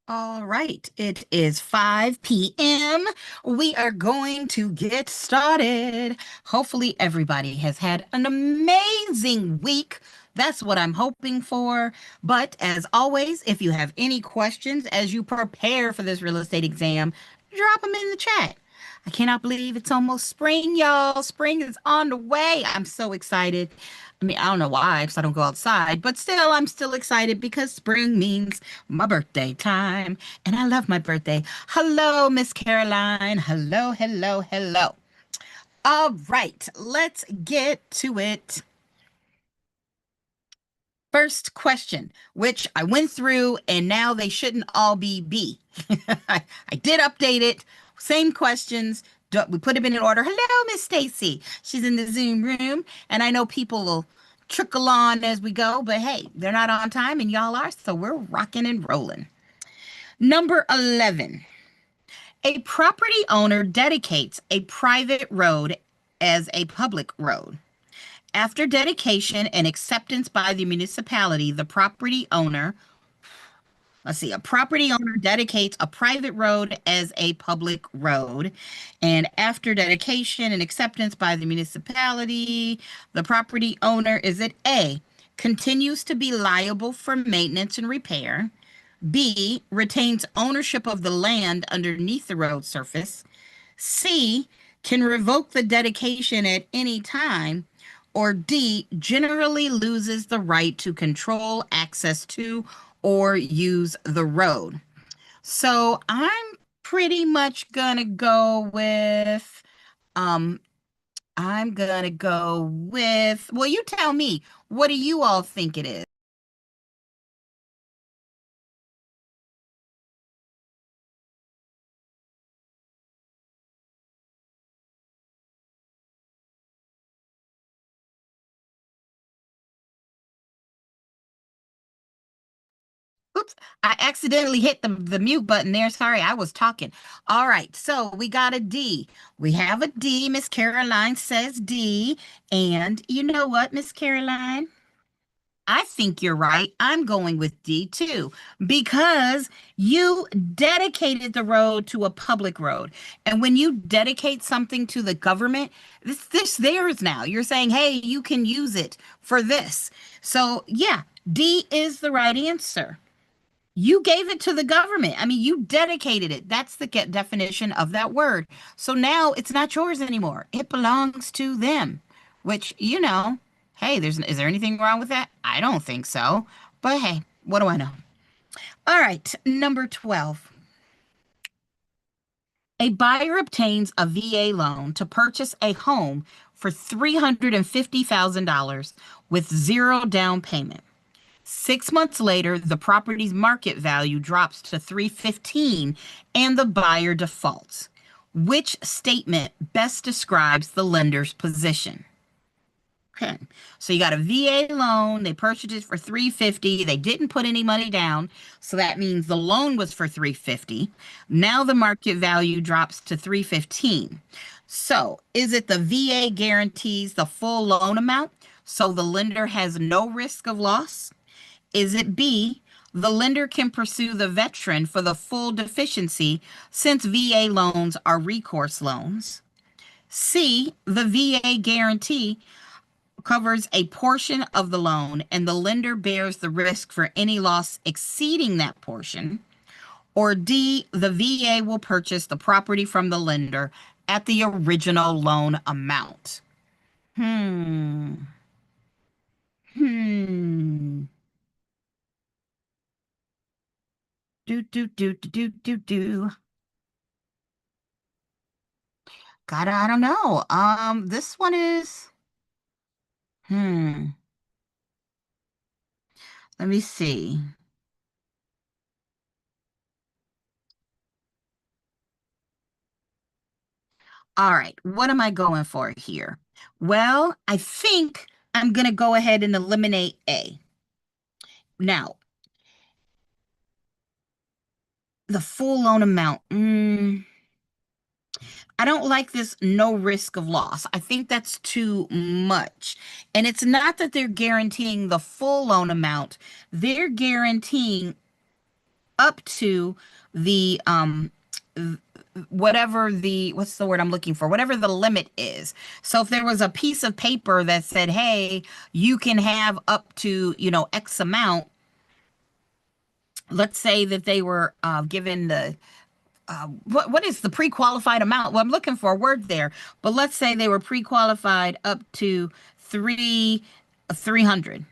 All right, it is 5 p.m. We are going to get started. Hopefully, everybody has had an amazing week. That's what I'm hoping for. But as always, if you have any questions as you prepare for this real estate exam, drop them in the chat. I cannot believe it's almost spring, y'all. Spring is on the way. I'm so excited. I mean, I don't know why, because I don't go outside, but still, I'm still excited because spring means my birthday time, and I love my birthday. Hello, Miss Caroline. Hello, hello, hello. All right, let's get to it. First question, which I went through, and now they shouldn't all be B. I did update it. Same questions. We put them in order. Hello, Miss Stacy. She's in the Zoom room, and I know people will trickle on as we go, but hey, they're not on time, and y'all are, so we're rocking and rolling. Number 11. A property owner dedicates a private road as a public road. After dedication and acceptance by the municipality, a property owner dedicates a private road as a public road. And after dedication and acceptance by the municipality, the property owner is it A, continues to be liable for maintenance and repair, B, retains ownership of the land underneath the road surface, C, can revoke the dedication at any time, or D, generally loses the right to control access to or use the road. So I'm pretty much gonna go with, um, well, you tell me, what do you all think it is? Oops, I accidentally hit the mute button there. Sorry, I was talking. All right, so we got a D. We have a D. Miss Caroline says D. And you know what, Miss Caroline? I think you're right. I'm going with D too, because you dedicated the road to a public road. And when you dedicate something to the government, this theirs now. You're saying, hey, you can use it for this. So yeah, D is the right answer. You gave it to the government. I mean, you dedicated it. That's the definition of that word. So now it's not yours anymore. It belongs to them, which, hey, is there anything wrong with that? I don't think so. But hey, what do I know? All right, number 12. A buyer obtains a VA loan to purchase a home for $350,000 with zero down payment. 6 months later, the property's market value drops to 315 and the buyer defaults. Which statement best describes the lender's position? Okay. So you got a VA loan, they purchased it for 350, they didn't put any money down, so that means the loan was for 350. Now the market value drops to 315. So, is it the VA guarantees the full loan amount, so the lender has no risk of loss? Is it B, the lender can pursue the veteran for the full deficiency since VA loans are recourse loans? C, the VA guarantee covers a portion of the loan and the lender bears the risk for any loss exceeding that portion? Or D, the VA will purchase the property from the lender at the original loan amount? Hmm. Hmm. Do, do, do, do, do, do, do. God, I don't know. This one is, hmm, let me see. All right, what am I going for here? Well, I think I'm gonna go ahead and eliminate A. Now, the full loan amount. I don't like this no risk of loss. I think that's too much. And it's not that they're guaranteeing the full loan amount, they're guaranteeing up to the whatever the what's the word I'm looking for, whatever the limit is. So if there was a piece of paper that said, hey, you can have up to, X amount, let's say that they were given the what is the pre-qualified amount? Well, I'm looking for a word there, but let's say they were pre-qualified up to 300.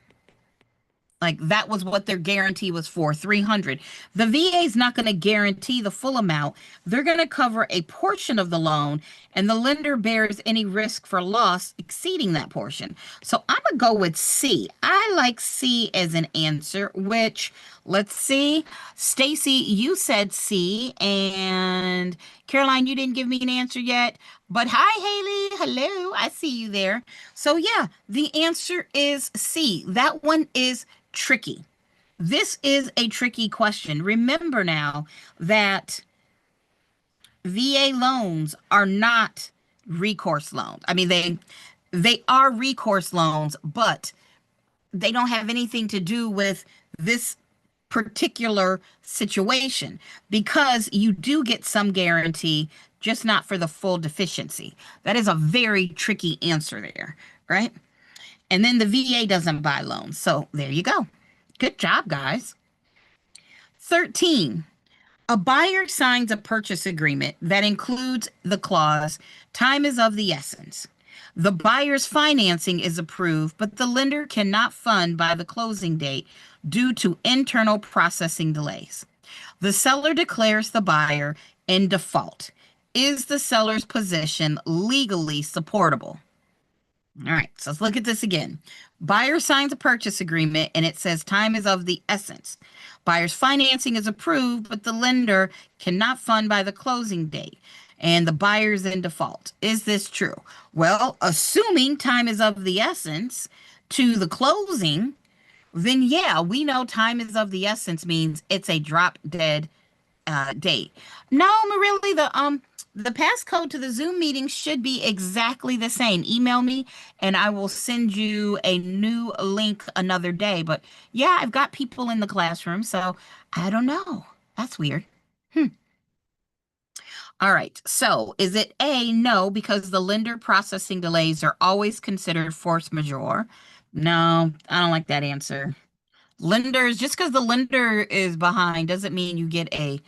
Like that was what their guarantee was for, 300. The VA is not going to guarantee the full amount. They're going to cover a portion of the loan, and the lender bears any risk for loss exceeding that portion. So I'm going to go with C. I like C as an answer, which, let's see. Stacy, you said C, and Caroline, you didn't give me an answer yet. But hi, Haley. Hello. I see you there. So yeah, the answer is C. That one is tricky. This is a tricky question. Remember now that VA loans are not recourse loans. I mean, they are recourse loans, but they don't have anything to do with this particular situation because you do get some guarantee, just not for the full deficiency. That is a very tricky answer there, right? And then the VA doesn't buy loans. So there you go. Good job, guys. 13. A buyer signs a purchase agreement that includes the clause, time is of the essence. The buyer's financing is approved, but the lender cannot fund by the closing date due to internal processing delays. The seller declares the buyer in default. Is the seller's position legally supportable? All right, so let's look at this again. Buyer signs a purchase agreement and it says time is of the essence. Buyer's financing is approved, but the lender cannot fund by the closing date and the buyer's in default. Is this true? Well, assuming time is of the essence to the closing, then yeah, we know time is of the essence means it's a drop dead date. No, really, the passcode to the Zoom meeting should be exactly the same. Email me and I will send you a new link another day. But yeah, I've got people in the classroom, so I don't know. That's weird. All right. So is it A? No, because the lender processing delays are always considered force majeure. No, I don't like that answer. Lenders, just because the lender is behind doesn't mean you get a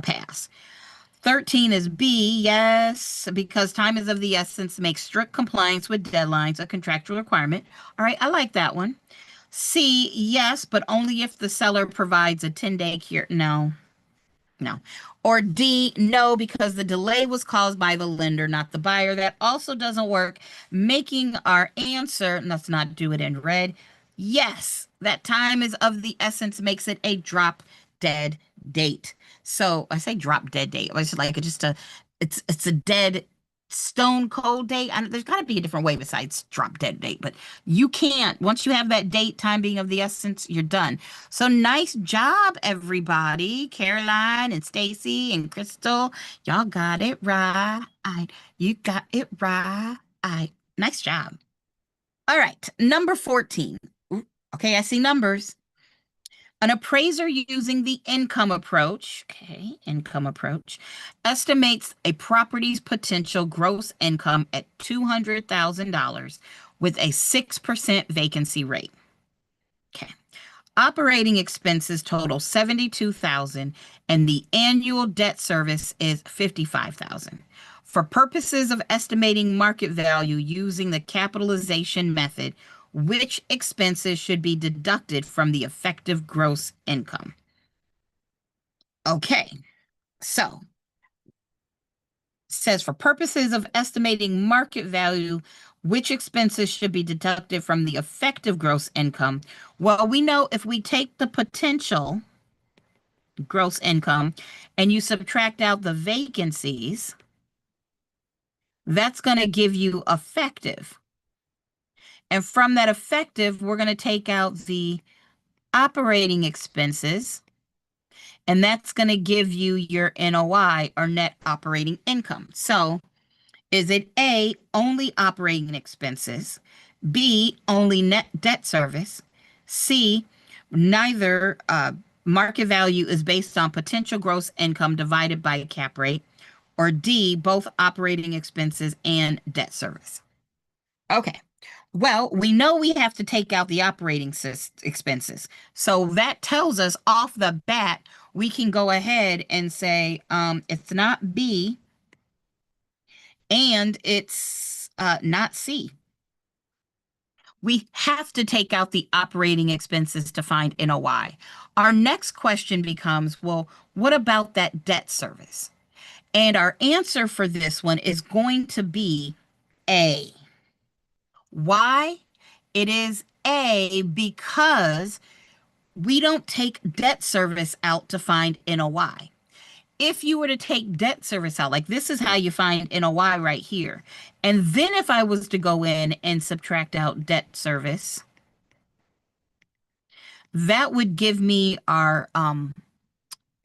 pass. 13 is B, yes, because time is of the essence, makes strict compliance with deadlines a contractual requirement. All right, I like that one. C, yes, but only if the seller provides a 10-day cure. No. Or D, no, because the delay was caused by the lender, not the buyer. That also doesn't work, making our answer, let's not do it in red. Yes, that time is of the essence makes it a drop dead date. So I say drop dead date. It's like it's a dead stone cold date. And there's got to be a different way besides drop dead date, but you can't. Once you have that date, time being of the essence, you're done. So nice job, everybody. Caroline and Stacy and Crystal, y'all got it right. You got it right. Nice job. All right, number 14. Ooh, okay, I see numbers. An appraiser using the income approach, estimates a property's potential gross income at $200,000 with a 6% vacancy rate. Okay. Operating expenses total $72,000 and the annual debt service is $55,000. For purposes of estimating market value using the capitalization method, which expenses should be deducted from the effective gross income? Okay, so it says for purposes of estimating market value, which expenses should be deducted from the effective gross income? Well, we know if we take the potential gross income and you subtract out the vacancies, that's going to give you effective. And from that effective, we're going to take out the operating expenses, and that's going to give you your NOI or net operating income. So is it A, only operating expenses, B, only net debt service, C, neither market value is based on potential gross income divided by a cap rate, or D, both operating expenses and debt service. Okay. Well, we know we have to take out the operating expenses. So that tells us off the bat, we can go ahead and say it's not B and it's not C. We have to take out the operating expenses to find NOI. Our next question becomes, well, what about that debt service? And our answer for this one is going to be A. Why? It is A because we don't take debt service out to find NOI. If you were to take debt service out, like this is how you find NOI right here. And then if I was to go in and subtract out debt service, that would give me our,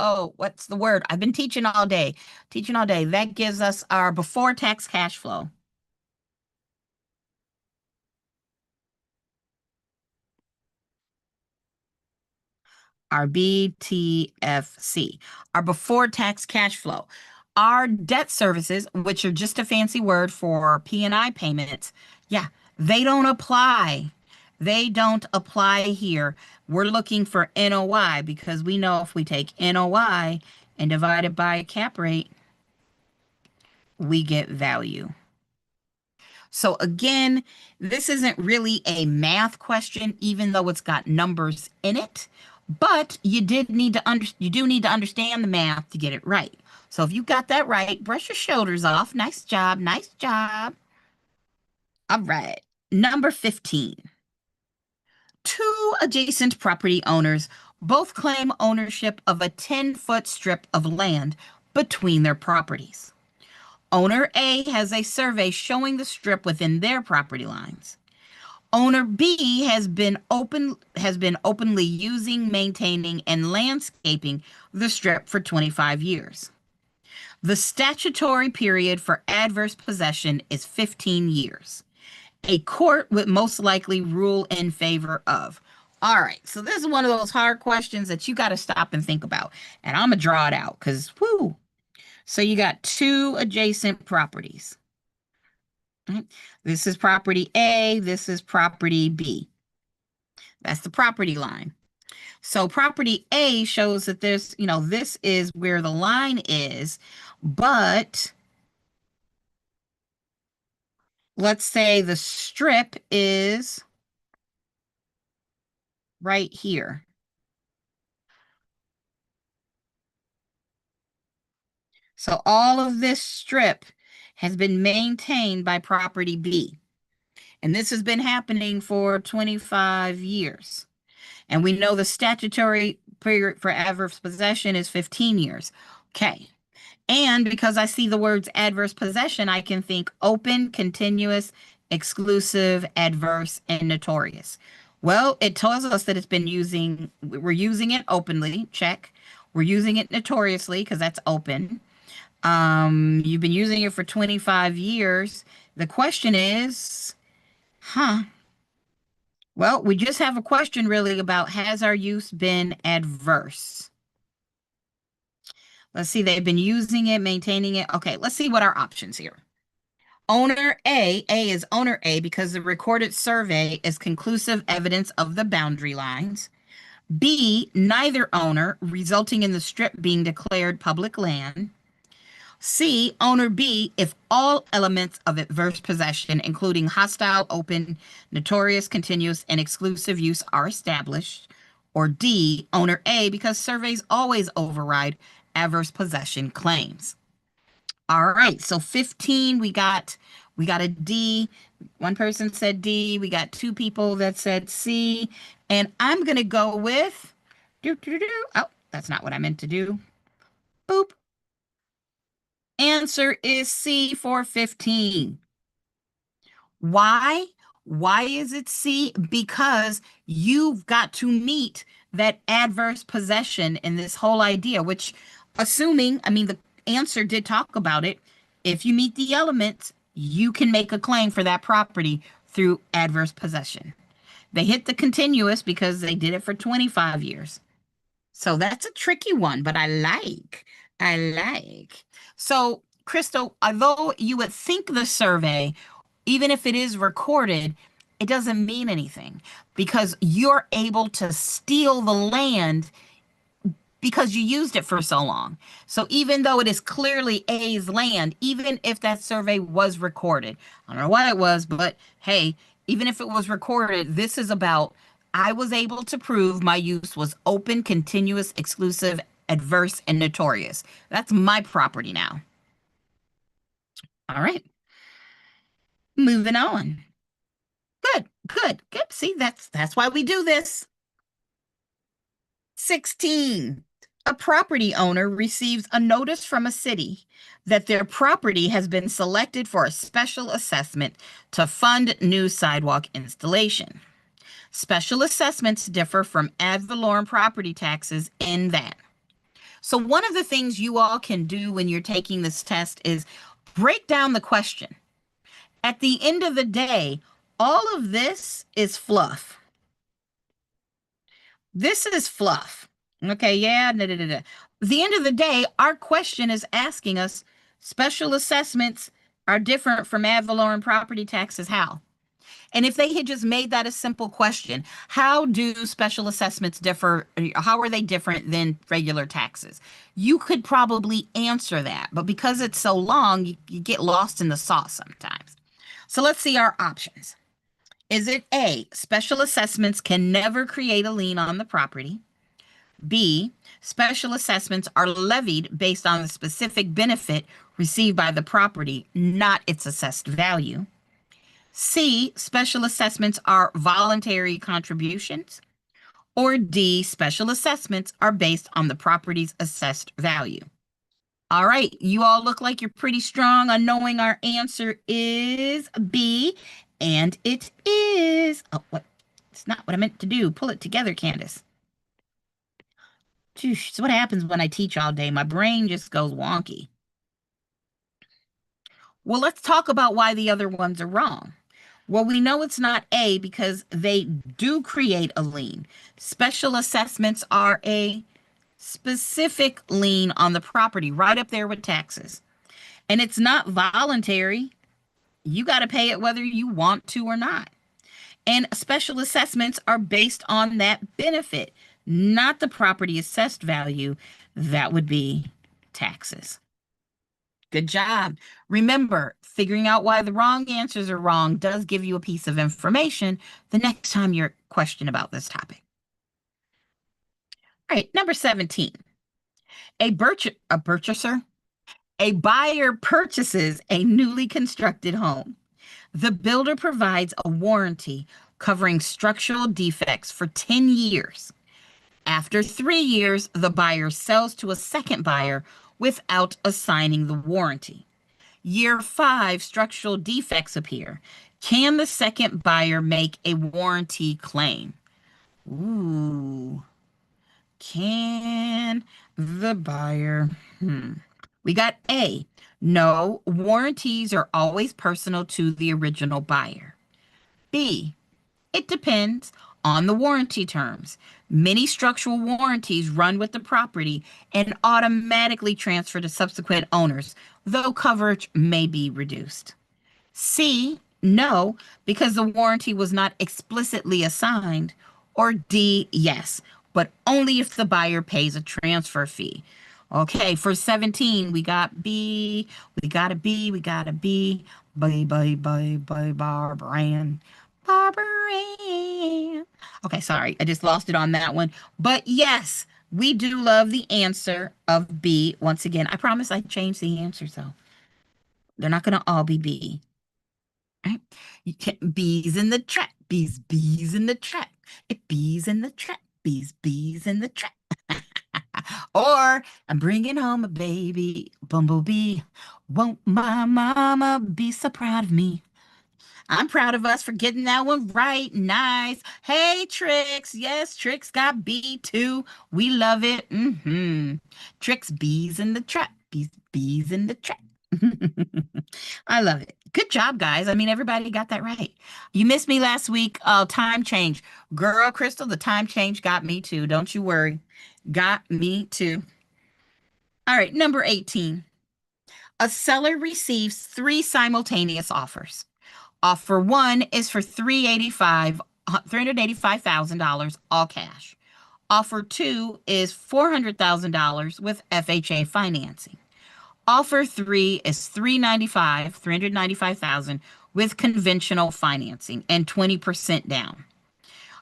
oh, what's the word? I've been teaching all day. That gives us our before tax cash flow. Our BTFC, our before tax cash flow. Our debt services, which are just a fancy word for P&I payments, yeah, they don't apply. They don't apply here. We're looking for NOI because we know if we take NOI and divide it by a cap rate, we get value. So again, this isn't really a math question, even though it's got numbers in it. But you do need to understand the math to get it right. So if you got that right, brush your shoulders off. Nice job, nice job. All right. Number 15. Two adjacent property owners both claim ownership of a 10-foot strip of land between their properties. Owner A has a survey showing the strip within their property lines. Owner B has been openly using, maintaining, and landscaping the strip for 25 years. The statutory period for adverse possession is 15 years. A court would most likely rule in favor of. All right, so this is one of those hard questions that you got to stop and think about. And I'm going to draw it out because, whoo. So you got two adjacent properties. Right? This is property A, this is property B. That's the property line. So property A shows that there's, this is where the line is, but let's say the strip is right here. So all of this strip has been maintained by property B. And this has been happening for 25 years. And we know the statutory period for adverse possession is 15 years. Okay. And because I see the words adverse possession, I can think open, continuous, exclusive, adverse, and notorious. Well, it tells us that we're using it openly, check. We're using it notoriously because that's open. You've been using it for 25 years. The question is, well, we just have a question really about has our use been adverse? Let's see, they've been using it, maintaining it. Okay, let's see what our options here. Owner A is owner A because the recorded survey is conclusive evidence of the boundary lines. B, neither owner, resulting in the strip being declared public land. C, owner B, if all elements of adverse possession, including hostile, open, notorious, continuous, and exclusive use are established. Or D, owner A, because surveys always override adverse possession claims. All right, so 15, we got a D. One person said D. We got two people that said C. And I'm going to go with, oh, that's not what I meant to do. Boop. Answer is C for 15. Why? Why is it C? Because you've got to meet that adverse possession in this whole idea, which assuming, the answer did talk about it. If you meet the elements, you can make a claim for that property through adverse possession. They hit the continuous because they did it for 25 years. So that's a tricky one, but I like. I like. So, Crystal, although you would think the survey, even if it is recorded, it doesn't mean anything because you're able to steal the land because you used it for so long. So even though it is clearly A's land, even if that survey was recorded, I don't know why it was, but hey, even if it was recorded, this is about I was able to prove my use was open, continuous, exclusive, adverse, and notorious. That's my property now. All right, moving on. Good, good, good. See, that's why we do this. 16. A property owner receives a notice from a city that their property has been selected for a special assessment to fund new sidewalk installation. Special assessments differ from ad valorem property taxes in that. So, one of the things you all can do when you're taking this test is break down the question. At the end of the day, all of this is fluff. This is fluff. Okay, yeah, da, da, da, da. The end of the day, our question is asking us special assessments are different from ad valorem property taxes. How? And if they had just made that a simple question, how do special assessments differ? How are they different than regular taxes? You could probably answer that, but because it's so long, you get lost in the sauce sometimes. So let's see our options. Is it A, special assessments can never create a lien on the property? B, special assessments are levied based on the specific benefit received by the property, not its assessed value? C, special assessments are voluntary contributions? Or D, special assessments are based on the property's assessed value? All right, you all look like you're pretty strong on knowing our answer is B, and it is. Oh, what? It's not what I meant to do. Pull it together, Candace. It's what happens when I teach all day. My brain just goes wonky. Well, let's talk about why the other ones are wrong. Well, we know it's not A because they do create a lien. Special assessments are a specific lien on the property, right up there with taxes. And it's not voluntary. You got to pay it whether you want to or not. And special assessments are based on that benefit, not the property assessed value. That would be taxes. Good job. Remember, figuring out why the wrong answers are wrong does give you a piece of information the next time you're questioned about this topic. All right, number 17. A purchaser, a buyer purchases a newly constructed home. The builder provides a warranty covering structural defects for 10 years. After 3 years, the buyer sells to a second buyer without assigning the warranty. Year 5, structural defects appear. Can the second buyer make a warranty claim? Ooh, can the buyer? We got A. No, warranties are always personal to the original buyer. B. It depends on the warranty terms. Many structural warranties run with the property and automatically transfer to subsequent owners, though coverage may be reduced. C, no, because the warranty was not explicitly assigned. Or D, yes, but only if the buyer pays a transfer fee. Okay, for 17, we got B, we got a B, we got a B. Bye, Barbara Ann. Barbara Ann. Okay, sorry, I just lost it on that one. But yes, we do love the answer of B. Once again, I promise I changed the answer, so they're not going to all be B. Right? You can't, bees in the trap, bees in the trap. It bees in the trap, bees in the trap. Or I'm bringing home a baby bumblebee. Won't my mama be so proud of me? I'm proud of us for getting that one right. Nice. Hey, Trix. Yes, Trix got B too. We love it. Trix, bees in the trap. Bees in the trap. I love it. Good job, guys. I mean, everybody got that right. You missed me last week. Time change. Girl, Crystal, the time change got me too. Don't you worry. Got me too. All right, number 18. A seller receives three simultaneous offers. Offer one is for $385,000 all cash. Offer two is $400,000 with FHA financing. Offer three is 395,000 with conventional financing and 20% down.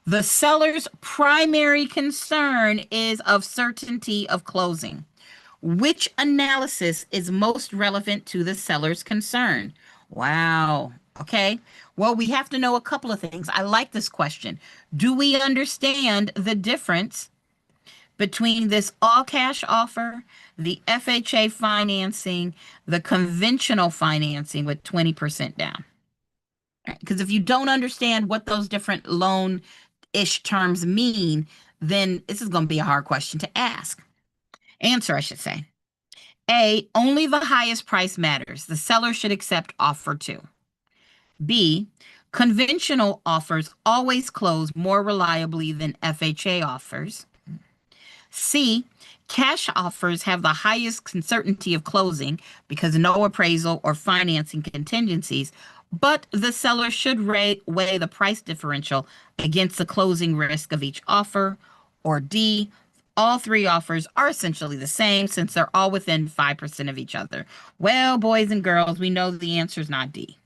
The seller's primary concern is of certainty of closing. Which analysis is most relevant to the seller's concern? Wow. Okay. Well, we have to know a couple of things. I like this question. Do we understand the difference between this all cash offer, the FHA financing, the conventional financing with 20% down? Because if you don't understand what those different loan-ish terms mean, then this is going to be a hard question to answer, I should say. A, only the highest price matters. The seller should accept offer two. B, conventional offers always close more reliably than FHA offers. C, cash offers have the highest certainty of closing because no appraisal or financing contingencies, but the seller should weigh the price differential against the closing risk of each offer. Or D, all three offers are essentially the same since they're all within 5% of each other. Well, boys and girls, we know the answer is not D.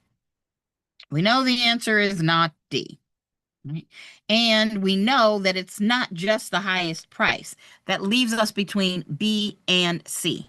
We know the answer is not D. Right? And we know that it's not just the highest price. That leaves us between B and C.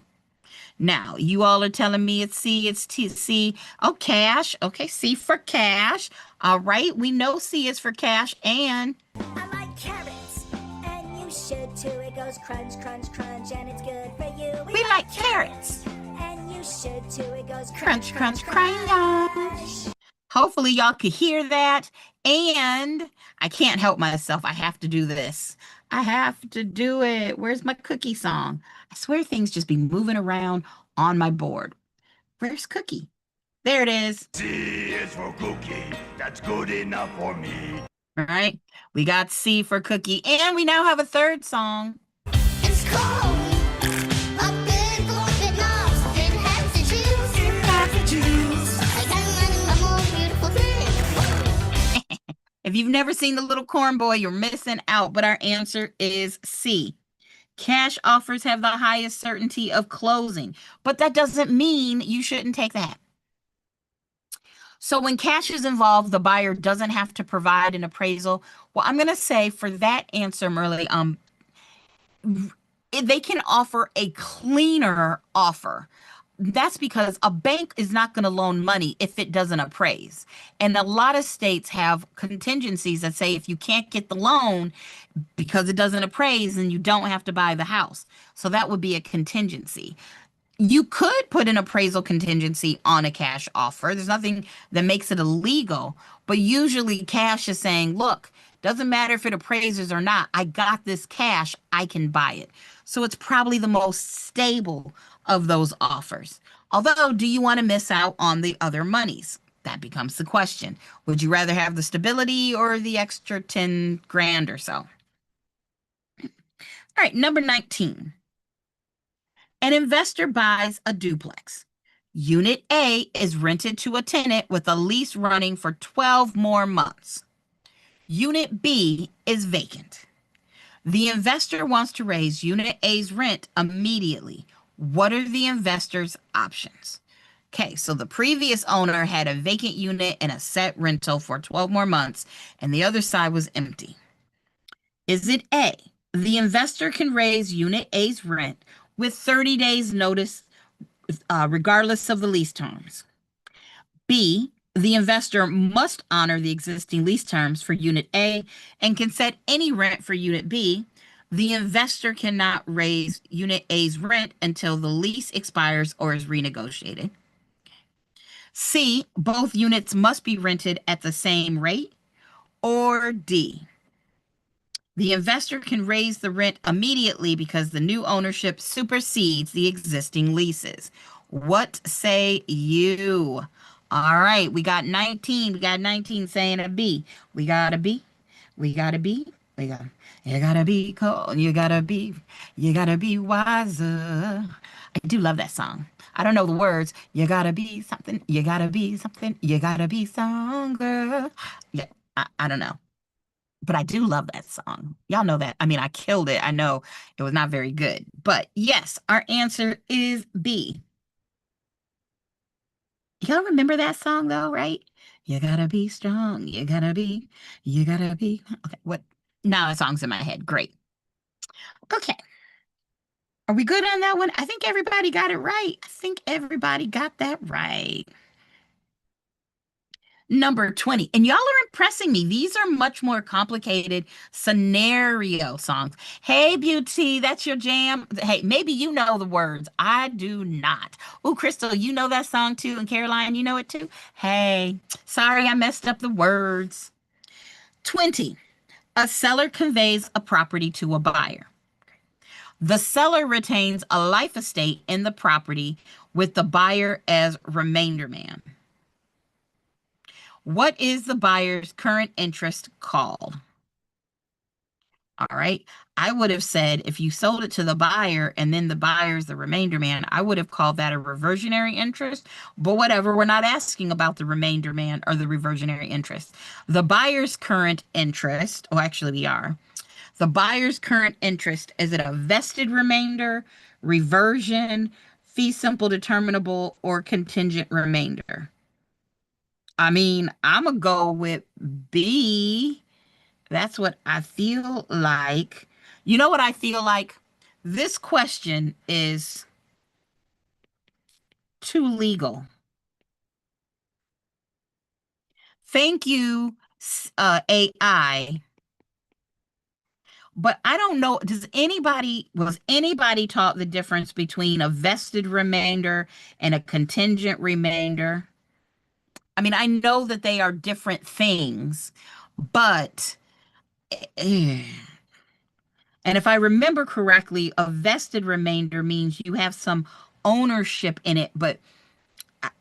Now, you all are telling me it's C, it's C. Oh, cash. Okay, C for cash. All right, we know C is for cash. And I like carrots, and you should too. It goes crunch, crunch, crunch, and it's good for you. We like carrots, and you should too. It goes crunch, crunch, crunch. Hopefully y'all could hear that. And I can't help myself. I have to do this. I have to do it. Where's my cookie song? I swear things just be moving around on my board. Where's Cookie? There it is. C is for cookie. That's good enough for me. All right. We got C for cookie. And we now have a third song. It's cold. A big open nose. It has to choose. It has to choose. I got a more beautiful thing. If you've never seen The Little Corn Boy, you're missing out. But our answer is C. Cash offers have the highest certainty of closing. But that doesn't mean you shouldn't take that. So when cash is involved, the buyer doesn't have to provide an appraisal. Well, I'm going to say for that answer, Merle, they can offer a cleaner offer. That's because a bank is not going to loan money if it doesn't appraise. And a lot of states have contingencies that say if you can't get the loan because it doesn't appraise, then you don't have to buy the house. So that would be a contingency. You could put an appraisal contingency on a cash offer. There's nothing that makes it illegal, but usually cash is saying, look, doesn't matter if it appraises or not. I got this cash. I can buy it. So it's probably the most stable of those offers. Although, do you want to miss out on the other monies? That becomes the question. Would you rather have the stability or the extra 10 grand or so? All right, number 19. An investor buys a duplex. Unit A is rented to a tenant with a lease running for 12 more months. Unit B is vacant. The investor wants to raise Unit A's rent immediately. What are the investor's options? Okay, so the previous owner had a vacant unit and a set rental for 12 more months, and the other side was empty. Is it A, the investor can raise Unit A's rent with 30 days notice, regardless of the lease terms? B, the investor must honor the existing lease terms for Unit A and can set any rent for Unit B. The investor cannot raise Unit A's rent until the lease expires or is renegotiated. C, both units must be rented at the same rate. Or D, the investor can raise the rent immediately because the new ownership supersedes the existing leases. What say you? All right, we got 19. We got 19 saying a B. We got a B. We got a B. We got you gotta be cold. You gotta be wiser. I do love that song. I don't know the words. You gotta be something. You gotta be something. You gotta be stronger. Yeah, I don't know. But I do love that song. Y'all know that. I mean, I killed it. I know it was not very good. But yes, our answer is B. Y'all remember that song though, right? You gotta be strong. You gotta be. Okay, what? Now that song's in my head. Great. Okay. Are we good on that one? I think everybody got it right. I think everybody got that right. Number 20. And y'all are impressing me. These are much more complicated scenario songs. Hey, Beauty, that's your jam. Hey, maybe you know the words. I do not. Oh, Crystal, you know that song too. And Caroline, you know it too. Hey, sorry I messed up the words. 20. A seller conveys a property to a buyer. The seller retains a life estate in the property with the buyer as remainder man. What is the buyer's current interest called? All right. I would have said if you sold it to the buyer and then the buyer's the remainder man, I would have called that a reversionary interest. But whatever, we're not asking about the remainder man or the reversionary interest. The buyer's current interest, oh, actually, we are. The buyer's current interest, is it a vested remainder, reversion, fee simple determinable, or contingent remainder? I mean, I'm going to go with B. That's what I feel like. You know what I feel like? This question is too legal. Thank you, AI. But I don't know, was anybody taught the difference between a vested remainder and a contingent remainder? I mean, I know that they are different things, but and if I remember correctly, a vested remainder means you have some ownership in it, but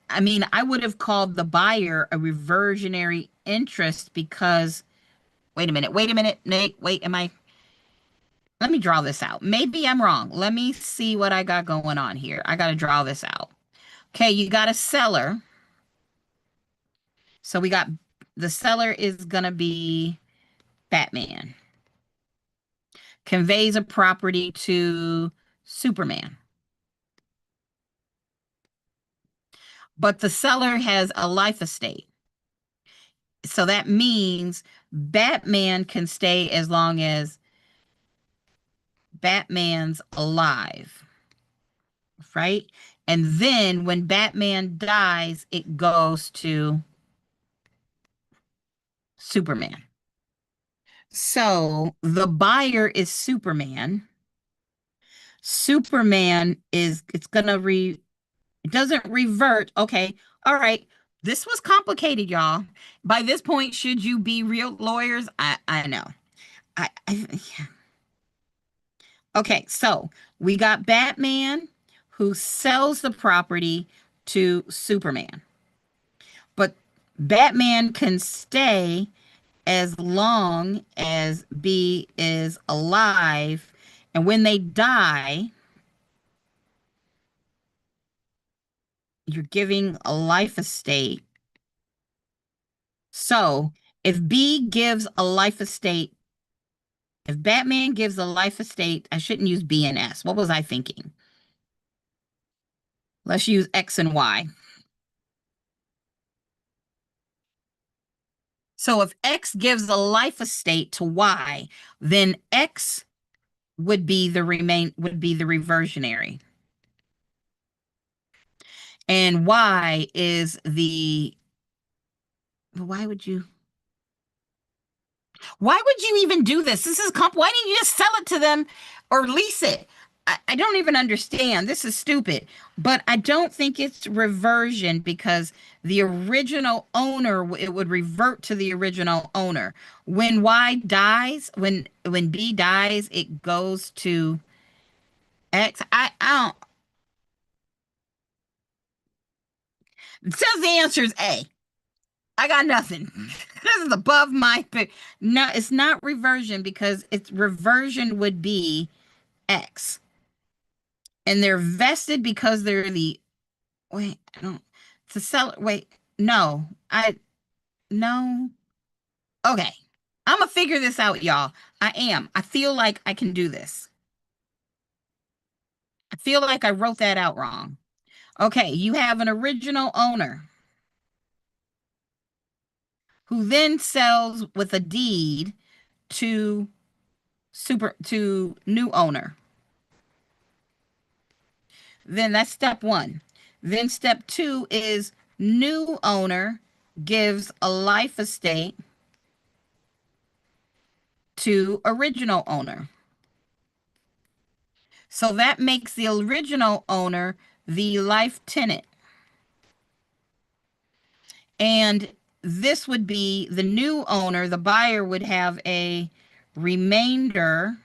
I mean, I would have called the buyer a reversionary interest because, wait a minute, Nate, wait, let me draw this out. Maybe I'm wrong. Let me see what I got going on here. I got to draw this out. Okay, you got a seller. So we got the seller is going to be Batman. Conveys a property to Superman. But the seller has a life estate. So that means Batman can stay as long as Batman's alive, right? And then when Batman dies, it goes to Superman. So the buyer is Superman. Superman is, it doesn't revert. Okay. All right. This was complicated, y'all. By this point, should you be real lawyers? I know. Yeah. Okay, so we got Batman who sells the property to Superman. But Batman can stay as long as B is alive. And when they die, you're giving a life estate. So if B gives a life estate, if Batman gives a life estate, I shouldn't use B and S. What was I thinking? Let's use X and Y. So if X gives a life estate to Y, then X would be the reversionary. And Y is the, why would you even do this? This is why didn't you just sell it to them or lease it? I don't even understand. This is stupid. But I don't think it's reversion because the original owner, it would revert to the original owner. When Y dies, when B dies, it goes to X. I don't. It says the answer is A. I got nothing. This is above my pick. No, it's not reversion because it's reversion would be X. And they're vested because they're the wait, I don't to sell wait, no. No. Okay. I'm gonna figure this out, y'all. I am. I feel like I can do this. I feel like I wrote that out wrong. Okay, you have an original owner who then sells with a deed to new owner. Then that's step 1. Then step 2 is new owner gives a life estate to original owner. So that makes the original owner the life tenant. And this would be the new owner, the buyer would have a remainder,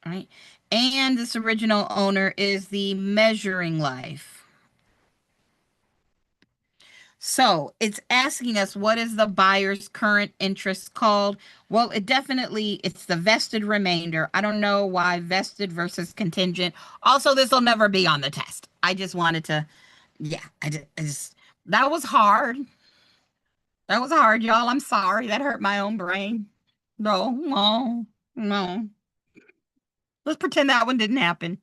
right? And this original owner is the measuring life. So it's asking us, what is the buyer's current interest called? Well, it's the vested remainder. I don't know why vested versus contingent. Also, this will never be on the test. I just wanted to, yeah, I just that was hard. That was hard, y'all. I'm sorry. That hurt my own brain. No. Let's pretend that one didn't happen.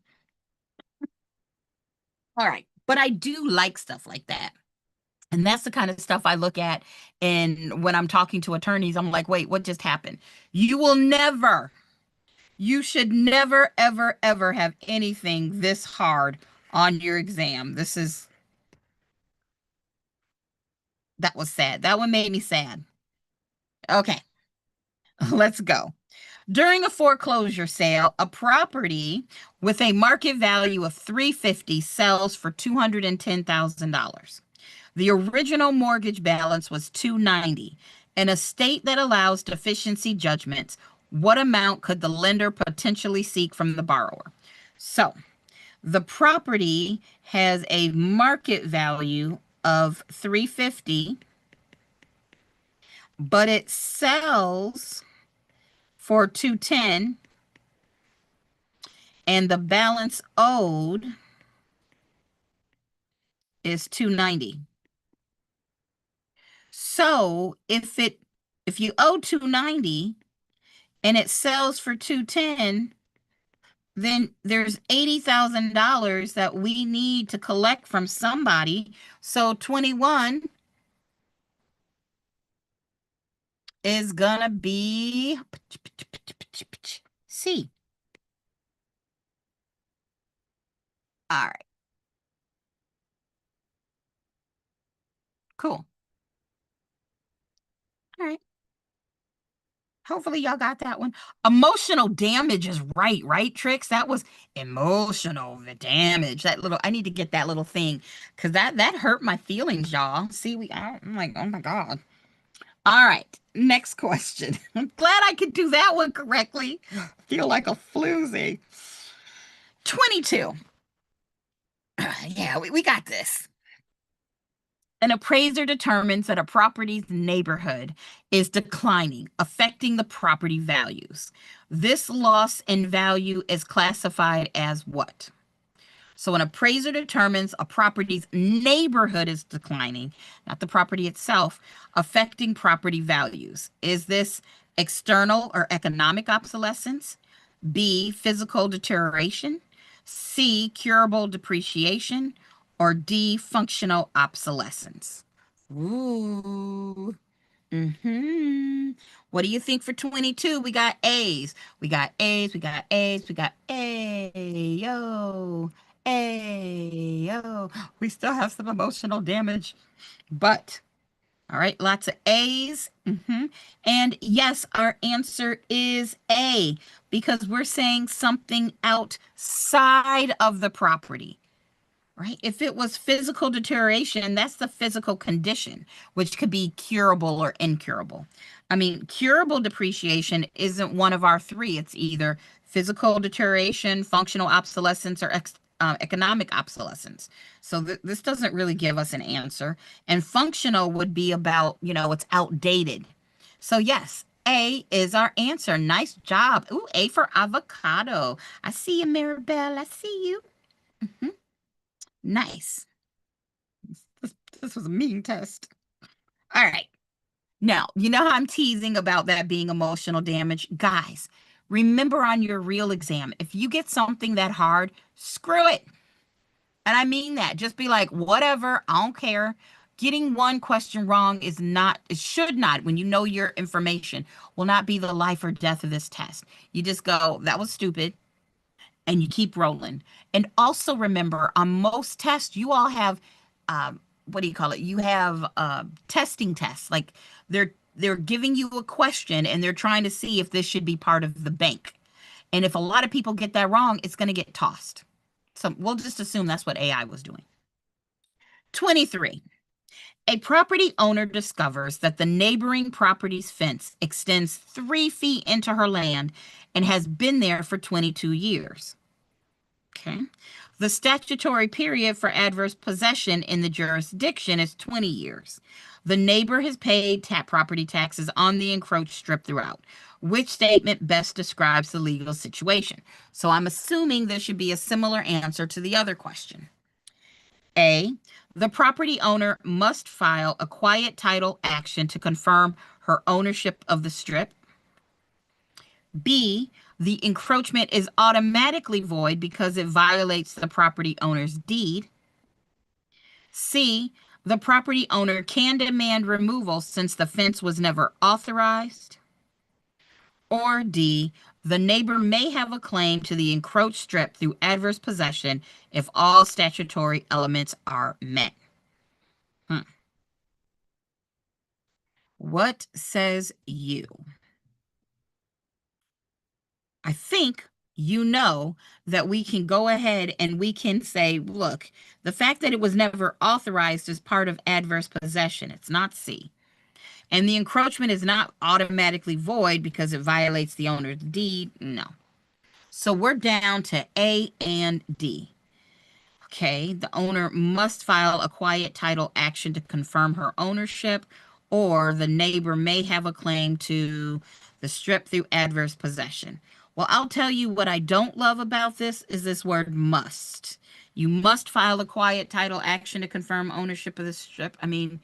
All right. But I do like stuff like that. And that's the kind of stuff I look at. And when I'm talking to attorneys, I'm like, wait, what just happened? You should never, ever, ever have anything this hard on your exam. That was sad. That one made me sad. Okay, let's go. During a foreclosure sale, a property with a market value of $350 sells for $210,000. The original mortgage balance was $290. In a state that allows deficiency judgments, what amount could the lender potentially seek from the borrower? So, the property has a market value of $350, but it sells for $210, and the balance owed is $290. So if you owe $290 and it sells for $210, then there's $80,000 that we need to collect from somebody. So 21 is gonna be C. All right. Cool. All right. Hopefully y'all got that one. Emotional damage is right, Tricks? That was emotional, the damage. I need to get that little thing because that hurt my feelings, y'all. See, I'm like, oh my God. All right, next question. I'm glad I could do that one correctly. Feel like a floozy. 22. Yeah, we got this. An appraiser determines that a property's neighborhood is declining, affecting the property values. This loss in value is classified as what? So an appraiser determines a property's neighborhood is declining, not the property itself, affecting property values. Is this external or economic obsolescence? B, physical deterioration? C, curable depreciation? Or D, functional obsolescence? Ooh. What do you think for 22? We got A's. We got A's. We got A's. We got A. Yo. A. Yo. We still have some emotional damage, but all right, lots of A's. And yes, our answer is A because we're saying something outside of the property. Right? If it was physical deterioration, that's the physical condition, which could be curable or incurable. I mean, curable depreciation isn't one of our three. It's either physical deterioration, functional obsolescence, or economic obsolescence. So this doesn't really give us an answer. And functional would be about, it's outdated. So yes, A is our answer. Nice job. Ooh, A for avocado. I see you, Maribel. I see you. Nice. This was a mean test. All right. Now, you know how I'm teasing about that being emotional damage? Guys, remember on your real exam, if you get something that hard, screw it. And I mean that. Just be like, whatever, I don't care. Getting one question wrong is not, it should not, when you know your information, will not be the life or death of this test. You just go, that was stupid, and you keep rolling. And also remember, on most tests, you all have, what do you call it? You have testing tests. Like they're giving you a question and they're trying to see if this should be part of the bank. And if a lot of people get that wrong, it's going to get tossed. So we'll just assume that's what AI was doing. 23. A property owner discovers that the neighboring property's fence extends 3 feet into her land and has been there for 22 years. Okay. The statutory period for adverse possession in the jurisdiction is 20 years. The neighbor has paid property taxes on the encroached strip throughout. Which statement best describes the legal situation? So I'm assuming there should be a similar answer to the other question. A, the property owner must file a quiet title action to confirm her ownership of the strip. B, the encroachment is automatically void because it violates the property owner's deed. C, the property owner can demand removal since the fence was never authorized. Or D, the neighbor may have a claim to the encroached strip through adverse possession if all statutory elements are met. What says you? I think you know that we can go ahead and we can say, look, the fact that it was never authorized is part of adverse possession. It's not C. And the encroachment is not automatically void because it violates the owner's deed. No. So we're down to A and D. Okay, the owner must file a quiet title action to confirm her ownership, or the neighbor may have a claim to the strip through adverse possession. Well, I'll tell you what I don't love about this is this word must. You must file a quiet title action to confirm ownership of the strip. I mean,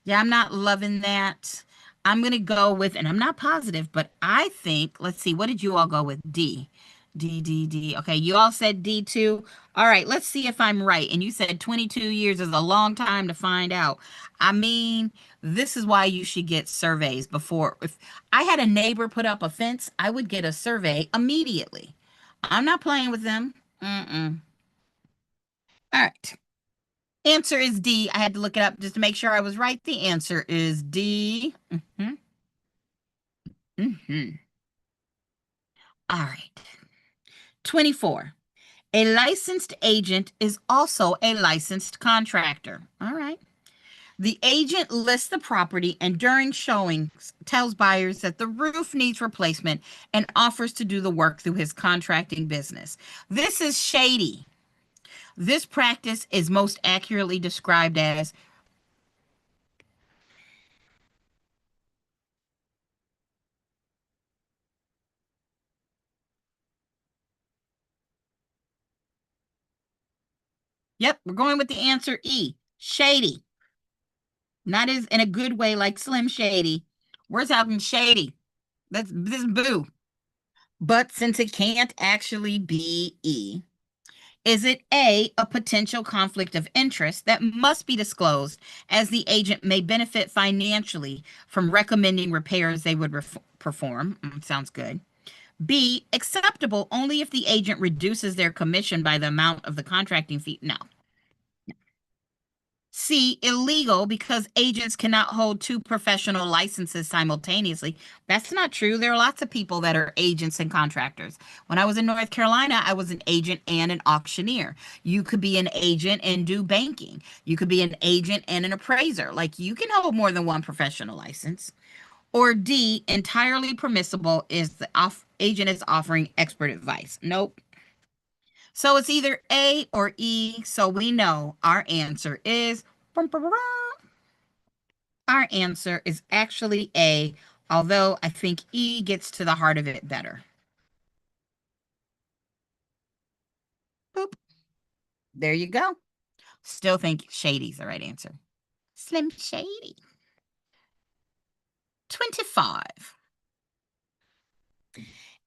yeah, I'm not loving that. I'm going to go with, and I'm not positive, but I think, let's see, what did you all go with? D. D. Okay, you all said D too. All right, let's see if I'm right. And you said 22 years is a long time to find out. I mean, this is why you should get surveys before. If I had a neighbor put up a fence, I would get a survey immediately. I'm not playing with them. All right. Answer is D. I had to look it up just to make sure I was right. The answer is D. All right. 24. A licensed agent is also a licensed contractor. All right. The agent lists the property and during showings tells buyers that the roof needs replacement and offers to do the work through his contracting business. This is shady. This practice is most accurately described as yep, we're going with the answer E, shady. Not as in a good way like Slim Shady. We're talking shady. This is boo. But since it can't actually be E, is it A, a potential conflict of interest that must be disclosed as the agent may benefit financially from recommending repairs they would perform? Sounds good. B, acceptable only if the agent reduces their commission by the amount of the contracting fee. No. C, illegal because agents cannot hold 2 professional licenses simultaneously. That's not true. There are lots of people that are agents and contractors. When I was in North Carolina, I was an agent and an auctioneer. You could be an agent and do banking. You could be an agent and an appraiser. Like you can hold more than 1 professional license. Or D, entirely permissible is the agent is offering expert advice. Nope. So it's either A or E. So we know our answer is, our answer is actually A, although I think E gets to the heart of it better. Boop. There you go. Still think Shady's the right answer. Slim Shady. 25.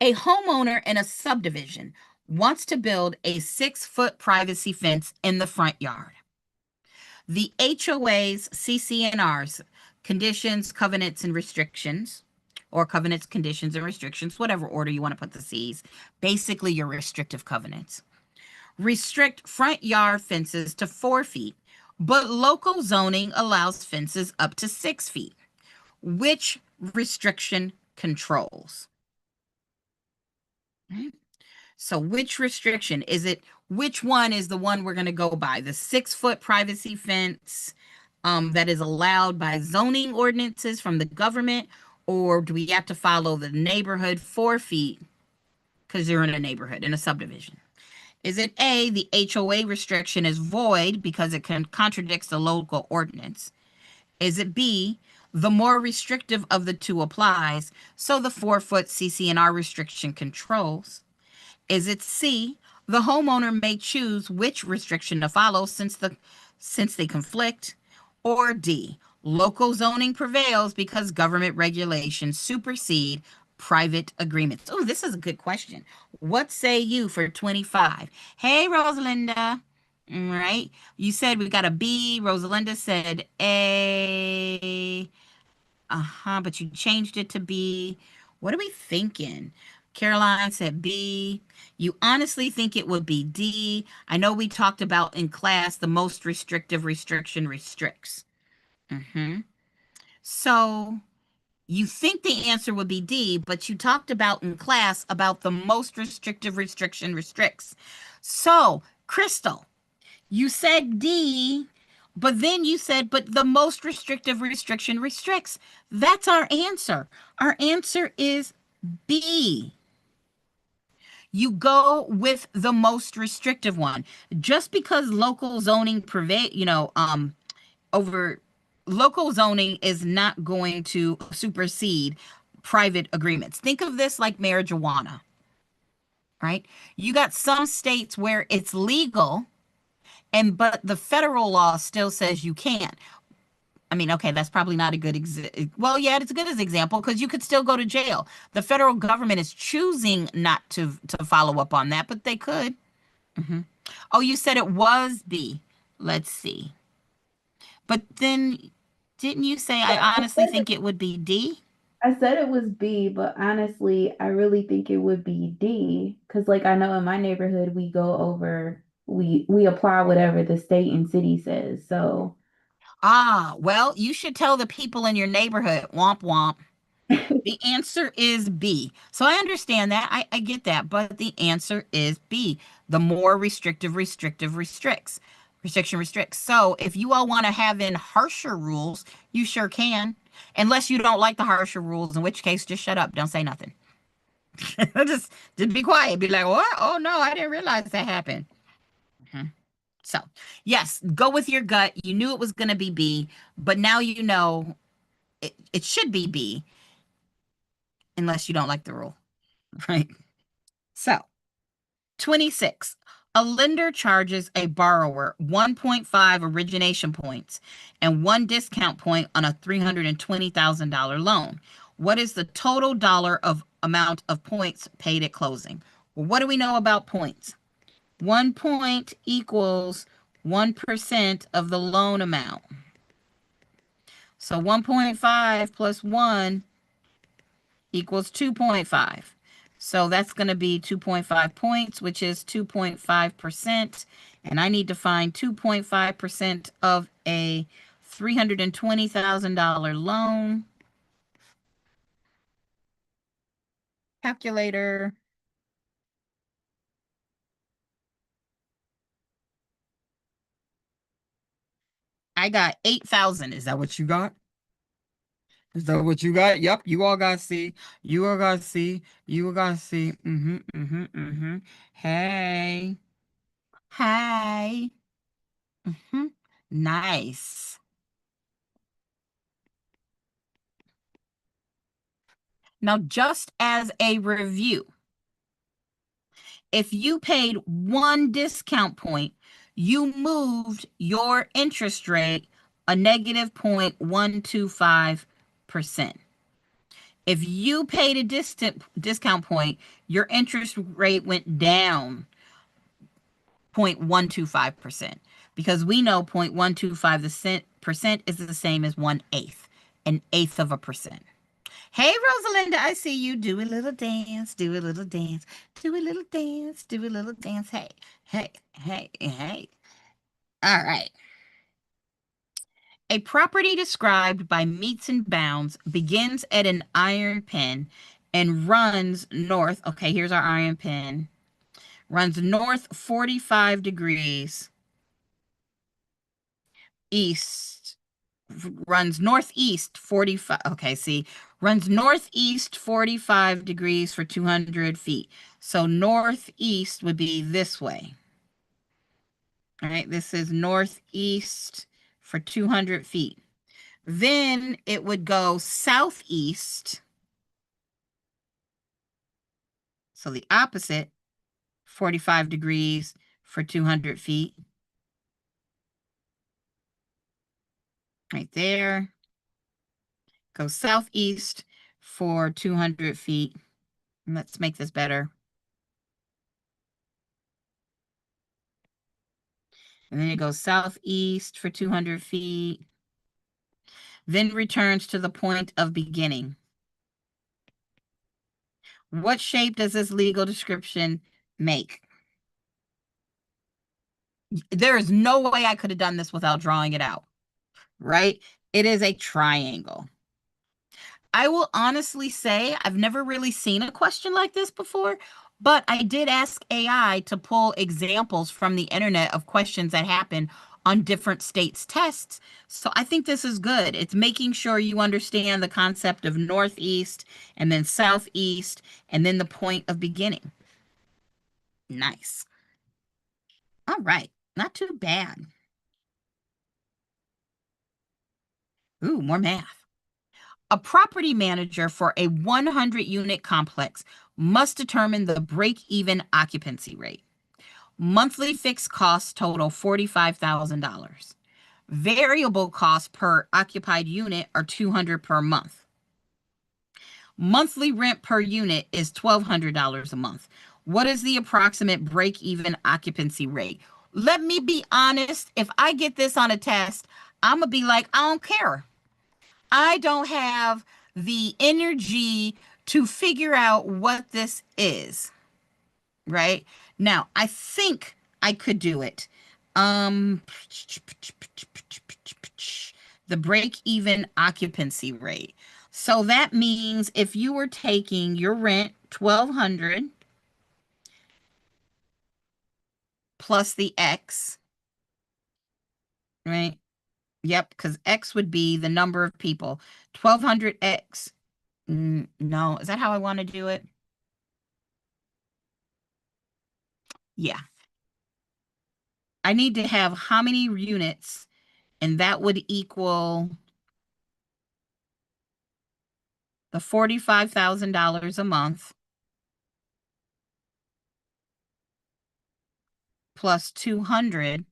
A homeowner in a subdivision wants to build a 6-foot privacy fence in the front yard. The HOA's CCNR's conditions, covenants, and restrictions, or covenants, conditions, and restrictions, whatever order you want to put the C's, basically your restrictive covenants, restrict front yard fences to 4 feet, but local zoning allows fences up to 6 feet. Which restriction controls? So which restriction is it? Which one is the one we're going to go by? The 6-foot privacy fence that is allowed by zoning ordinances from the government, or do we have to follow the neighborhood 4 feet because you're in a neighborhood, in a subdivision? Is it A, the HOA restriction is void because it contradicts the local ordinance? Is it B, the more restrictive of the two applies, so the 4-foot CCNR restriction controls? Is it C, the homeowner may choose which restriction to follow since they conflict? Or D, local zoning prevails because government regulations supersede private agreements? Oh, this is a good question. What say you for 25? Hey, Rosalinda. All right. You said we got a B. Rosalinda said A. But you changed it to B. What are we thinking? Caroline said B. You honestly think it would be D. I know we talked about in class the most restrictive restriction restricts. So you think the answer would be D, but you talked about in class about the most restrictive restriction restricts. So, Crystal, you said D, but then you said, but the most restrictive restriction restricts. That's our answer. Our answer is B. You go with the most restrictive one. Just because local zoning over local zoning is not going to supersede private agreements. Think of this like marijuana, right? You got some states where it's legal, but the federal law still says you can't. I mean, okay, that's probably not a good well, yeah, it's a good example because you could still go to jail. The federal government is choosing not to follow up on that, but they could. Oh, you said it was B. Let's see. But then didn't you say I honestly think it would be D? I said it was B, but honestly, I really think it would be D. Because like I know in my neighborhood we go over we apply whatever the state and city says. So Well, you should tell the people in your neighborhood, womp womp. The answer is B. So I understand that. I get that. But the answer is B. The more restrictive restricts. Restriction restricts. So if you all want to have in harsher rules, you sure can. Unless you don't like the harsher rules, in which case just shut up. Don't say nothing. just be quiet. Be like, what? Oh no, I didn't realize that happened. So yes, go with your gut. You knew it was going to be B, but now you know it should be B unless you don't like the rule, right? So 26. A lender charges a borrower 1.5 origination points and 1 discount point on a $320,000 loan. What is the total dollar of amount of points paid at closing? Well, what do we know about points? 1 point equals 1% of the loan amount. So 1.5 plus 1 equals 2.5. So that's going to be 2.5 points, which is 2.5%. And I need to find 2.5% of a $320,000 loan. Calculator. I got 8,000. Is that what you got? Is that what you got? Yep, you all got C. You all got C. You all got C. Hey. Hi. Nice. Now, just as a review, if you paid one discount point, you moved your interest rate a negative 0.125%. If you paid a discount point, your interest rate went down 0.125%, because we know 0.125% is the same as 1/8, an eighth of a percent. Hey, Rosalinda, I see you. Do a little dance, do a little dance, do a little dance, do a little dance. Hey, hey, hey, hey. All right. A property described by meets and bounds begins at an iron pin and runs north. Okay, here's our iron pin. Runs north 45 degrees east. Runs northeast 45. Okay, see, runs northeast 45 degrees for 200 feet. So northeast would be this way. All right, this is northeast for 200 feet. Then it would go southeast. So the opposite, 45 degrees for 200 feet. Right there. Go southeast for 200 feet. Let's make this better. And then it goes southeast for 200 feet. Then returns to the point of beginning. What shape does this legal description make? There is no way I could have done this without drawing it out, right? It is a triangle. I will honestly say I've never really seen a question like this before, but I did ask AI to pull examples from the internet of questions that happen on different states' tests. So I think this is good. It's making sure you understand the concept of northeast and then southeast and then the point of beginning. Nice. All right. Not too bad. Ooh, more math. A property manager for a 100-unit complex must determine the break-even occupancy rate. Monthly fixed costs total $45,000. Variable costs per occupied unit are $200 per month. Monthly rent per unit is $1,200 a month. What is the approximate break-even occupancy rate? Let me be honest. If I get this on a test, I'm going to be like, I don't care. I don't have the energy to figure out what this is, right? Now, I think I could do it. The break-even occupancy rate. So that means if you were taking your rent, $1,200 plus the X, right? Yep, because X would be the number of people. 1,200X. No, is that how I want to do it? Yeah. I need to have how many units, and that would equal the $45,000 a month plus 200X.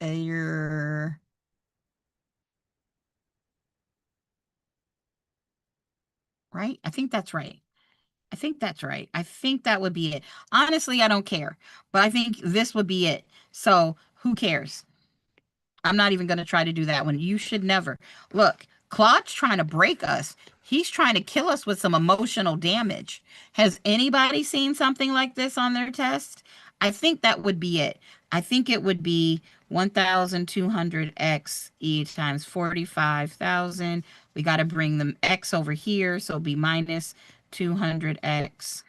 You're right. I think that's right. I think that's right. I think that would be it. Honestly, I don't care, but I think this would be it. So who cares? I'm not even going to try to do that one. You should never. Look, Claude's trying to break us. He's trying to kill us with some emotional damage. Has anybody seen something like this on their test? I think that would be it. I think it would be 1,200x each times 45,000. We got to bring the x over here, so it'll be minus 200x.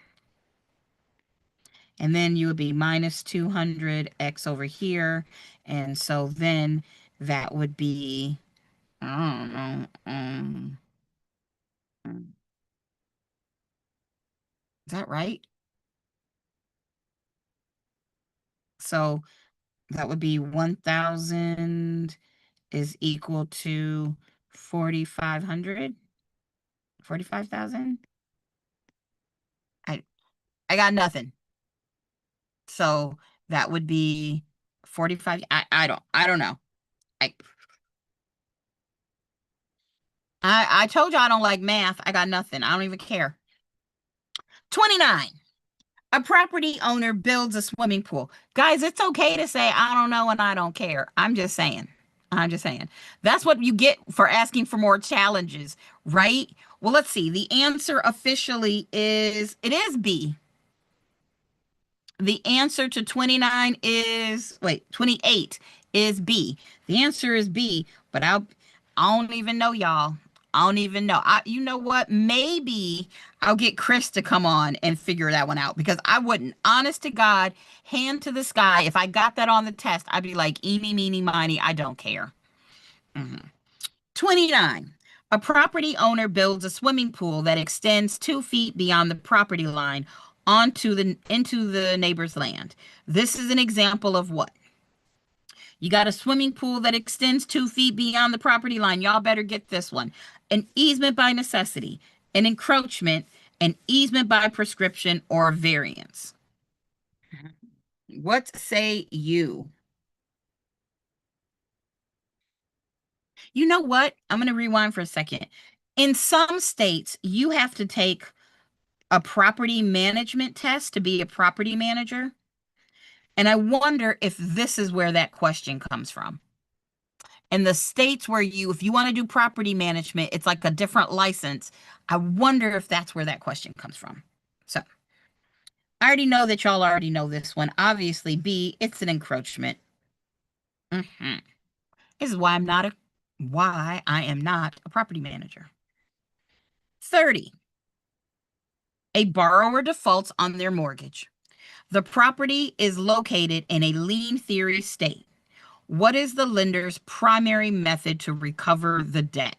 And then you would be minus 200x over here. And so then that would be, I don't know, that right? So that would be 1,000 is equal to 4,500, 45,000. I I got nothing. So that would be 45. I don't know. I I told you I don't like math. I got nothing. I don't even care. 29. A property owner builds a swimming pool. Guys, it's okay to say I don't know and I don't care. I'm just saying. I'm just saying. That's what you get for asking for more challenges, right? Well, let's see. The answer officially is it is B. The answer to 29 is, wait, 28 is B. The answer is B, but I don't even know, y'all. I don't even know. You know what? Maybe I'll get Chris to come on and figure that one out because I wouldn't. Honest to God, hand to the sky. If I got that on the test, I'd be like, eeny, meeny, miny, I don't care. 29. A property owner builds a swimming pool that extends 2 feet beyond the property line into the neighbor's land. This is an example of what? You got a swimming pool that extends 2 feet beyond the property line. Y'all better get this one. An easement by necessity, an encroachment, an easement by prescription, or a variance. What say you? You know what? I'm going to rewind for a second. In some states, you have to take a property management test to be a property manager. And I wonder if this is where that question comes from. In the states where if you want to do property management, it's like a different license. I wonder if that's where that question comes from. So I already know that y'all already know this one. Obviously, B, it's an encroachment. This is why I am not a property manager. 30. A borrower defaults on their mortgage. The property is located in a lien theory state. What is the lender's primary method to recover the debt?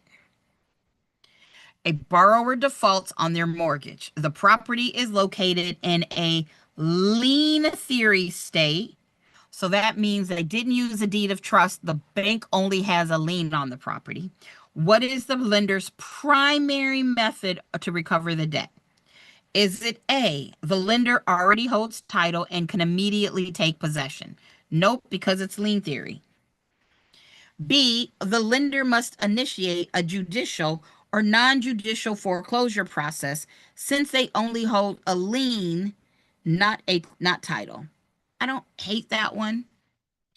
A borrower defaults on their mortgage. The property is located in a lien theory state. So that means they didn't use a deed of trust. The bank only has a lien on the property. What is the lender's primary method to recover the debt? Is it A, the lender already holds title and can immediately take possession? Nope, because it's lien theory. B, the lender must initiate a judicial or non-judicial foreclosure process since they only hold a lien, not title. I don't hate that one.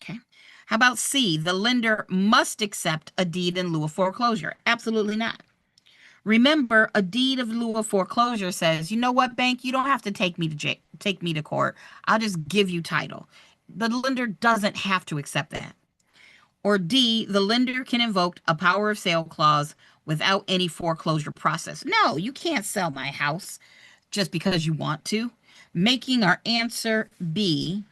Okay. How about C, the lender must accept a deed in lieu of foreclosure? Absolutely not. Remember, a deed of lieu of foreclosure says, you know what, bank, you don't have to take me to court. I'll just give you title. The lender doesn't have to accept that. Or D, the lender can invoke a power of sale clause without any foreclosure process. No, you can't sell my house just because you want to. Making our answer B,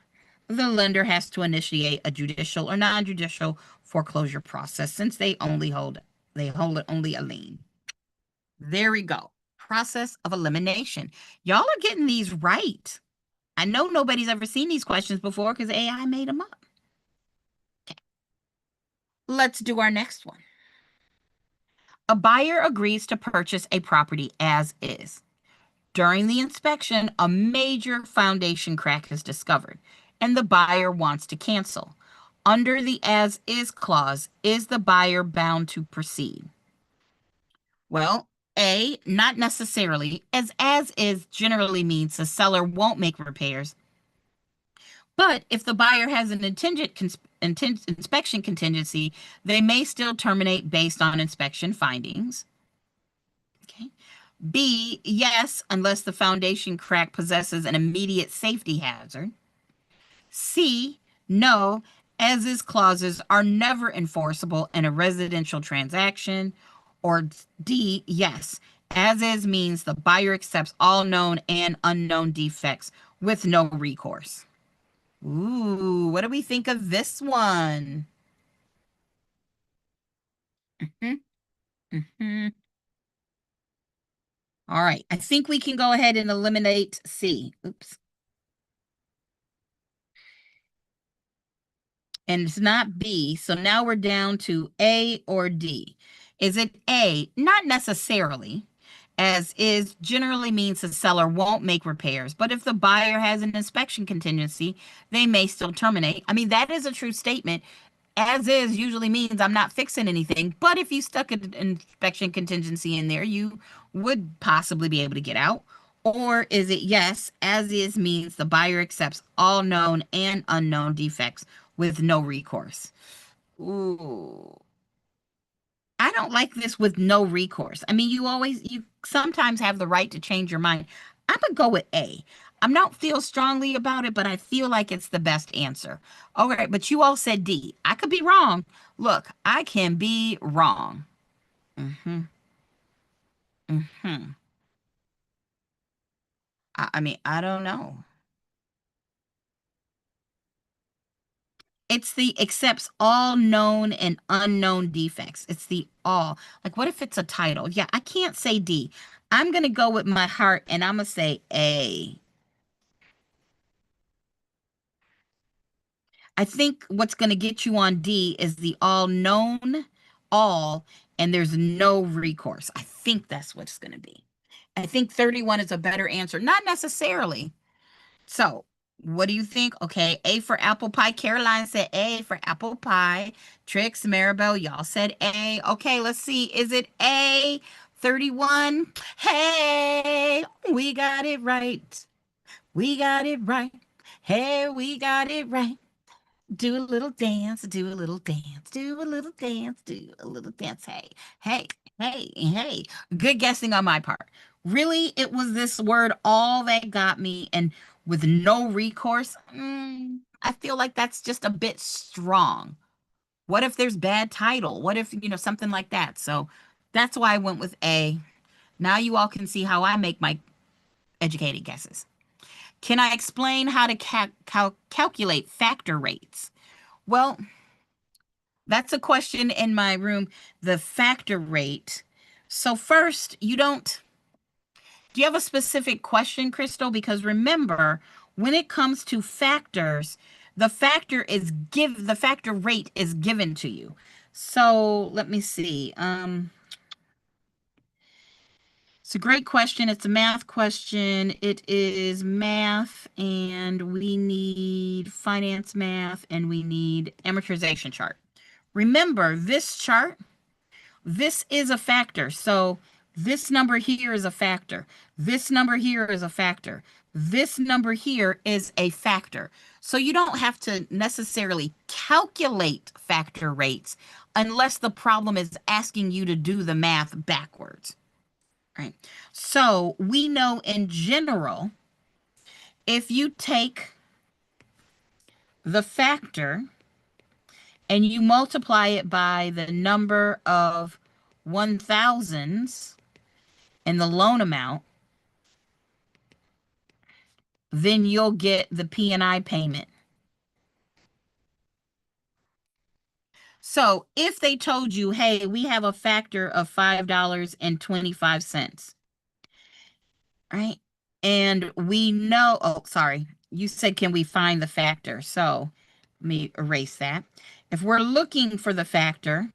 the lender has to initiate a judicial or non-judicial foreclosure process since they hold it only a lien. There we go. Process of elimination. Y'all are getting these right. I know nobody's ever seen these questions before because AI made them up. Okay. Let's do our next one. A buyer agrees to purchase a property as is. During the inspection, a major foundation crack is discovered, and the buyer wants to cancel. Under the as is clause, is the buyer bound to proceed? Well, A, not necessarily, as is generally means the seller won't make repairs. But if the buyer has an inspection contingency, they may still terminate based on inspection findings. Okay. B, yes, unless the foundation crack possesses an immediate safety hazard. C, no, as is clauses are never enforceable in a residential transaction. Or D, yes, as is means the buyer accepts all known and unknown defects with no recourse. Ooh, what do we think of this one? All right, I think we can go ahead and eliminate C. Oops. And it's not B, so now we're down to A or D. Is it A? Not necessarily, as is generally means the seller won't make repairs, but if the buyer has an inspection contingency, they may still terminate. I mean, that is a true statement. As is usually means I'm not fixing anything, but if you stuck an inspection contingency in there, you would possibly be able to get out. Or is it yes, as is means the buyer accepts all known and unknown defects with no recourse? Ooh, I don't like this with no recourse. I mean, you sometimes have the right to change your mind. I'm gonna go with A. I don't feel strongly about it, but I feel like it's the best answer. All right, but you all said D. I could be wrong. Look, I can be wrong. Mm-hmm. Mm-hmm. I mean, I don't know. It's the accepts all known and unknown defects. It's the all. Like, what if it's a title? Yeah, I can't say D. I'm going to go with my heart and I'm going to say A. I think what's going to get you on D is the all known, all, and there's no recourse. I think that's what it's going to be. I think 31 is a better answer. Not necessarily. So, what do you think? Okay, A for apple pie. Caroline said A for apple pie. Trix, Maribel, y'all said A. Okay, let's see. Is it A? 31. Hey, we got it right. We got it right. Hey, we got it right. Do a little dance, do a little dance, do a little dance, do a little dance. Hey, hey, hey, hey. Good guessing on my part. Really, it was this word all that got me, and with no recourse, I feel like that's just a bit strong. What if there's bad title? What if, something like that? So that's why I went with A. Now you all can see how I make my educated guesses. Can I explain how to calculate factor rates? Well, that's a question in my room, the factor rate. So first, do you have a specific question, Crystal? Because remember, when it comes to factors, the factor rate is given to you. So let me see. It's a great question. It's a math question. It is math, and we need finance math, and we need amortization chart. Remember, this chart, this is a factor. So this number here is a factor. This number here is a factor. This number here is a factor. So you don't have to necessarily calculate factor rates unless the problem is asking you to do the math backwards. Right. So we know in general, if you take the factor and you multiply it by the number of 1000s in the loan amount, then you'll get the P&I payment. So if they told you, hey, we have a factor of $5.25, right? And we know, oh, sorry, you said, can we find the factor? So let me erase that. If we're looking for the factor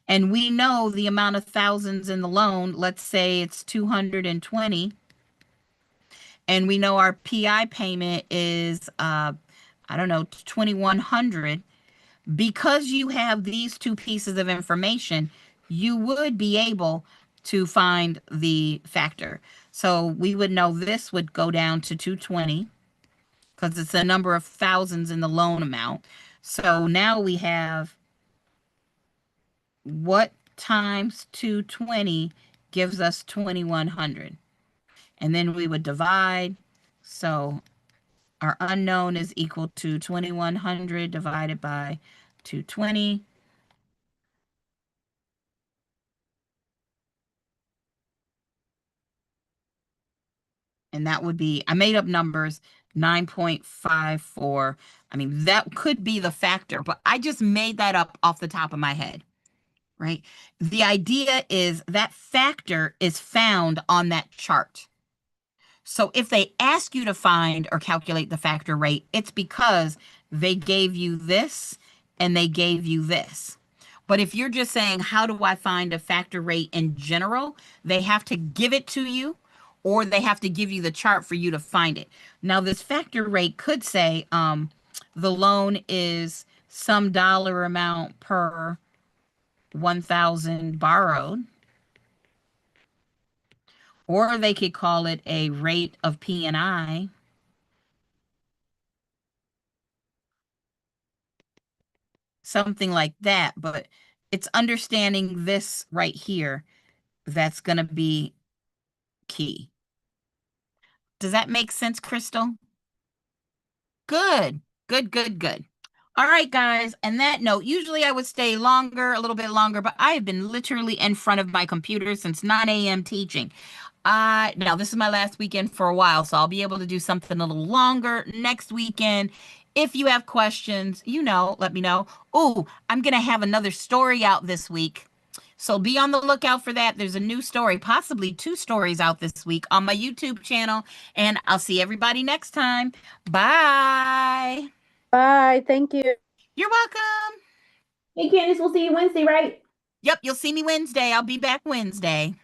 and we know the amount of thousands in the loan, let's say it's 220, and we know our PI payment is, I don't know, 2,100. Because you have these two pieces of information, you would be able to find the factor. So we would know this would go down to 220 because it's the number of thousands in the loan amount. So now we have what times 220 gives us 2,100. And then we would divide. So our unknown is equal to 2,100 divided by 220. And that would be, I made up numbers, 9.54. I mean, that could be the factor, but I just made that up off the top of my head. right? The idea is that factor is found on that chart. So if they ask you to find or calculate the factor rate, it's because they gave you this and they gave you this. But if you're just saying, how do I find a factor rate in general? They have to give it to you or they have to give you the chart for you to find it. Now, this factor rate could say the loan is some dollar amount per 1,000 borrowed. Or they could call it a rate of P&I. Something like that, but it's understanding this right here that's going to be key. Does that make sense, Crystal? Good, good, good, good. All right, guys. And that note, usually I would stay longer, a little bit longer, but I have been literally in front of my computer since 9 a.m. teaching. Now this is my last weekend for a while, so I'll be able to do something a little longer next weekend. If you have questions, let me know. Oh, I'm gonna have another story out this week. So be on the lookout for that. There's a new story, possibly 2 stories out this week on my YouTube channel. And I'll see everybody next time. Bye. Bye. Thank you. You're welcome. Hey, Candace, we'll see you Wednesday, right? Yep, you'll see me Wednesday. I'll be back Wednesday.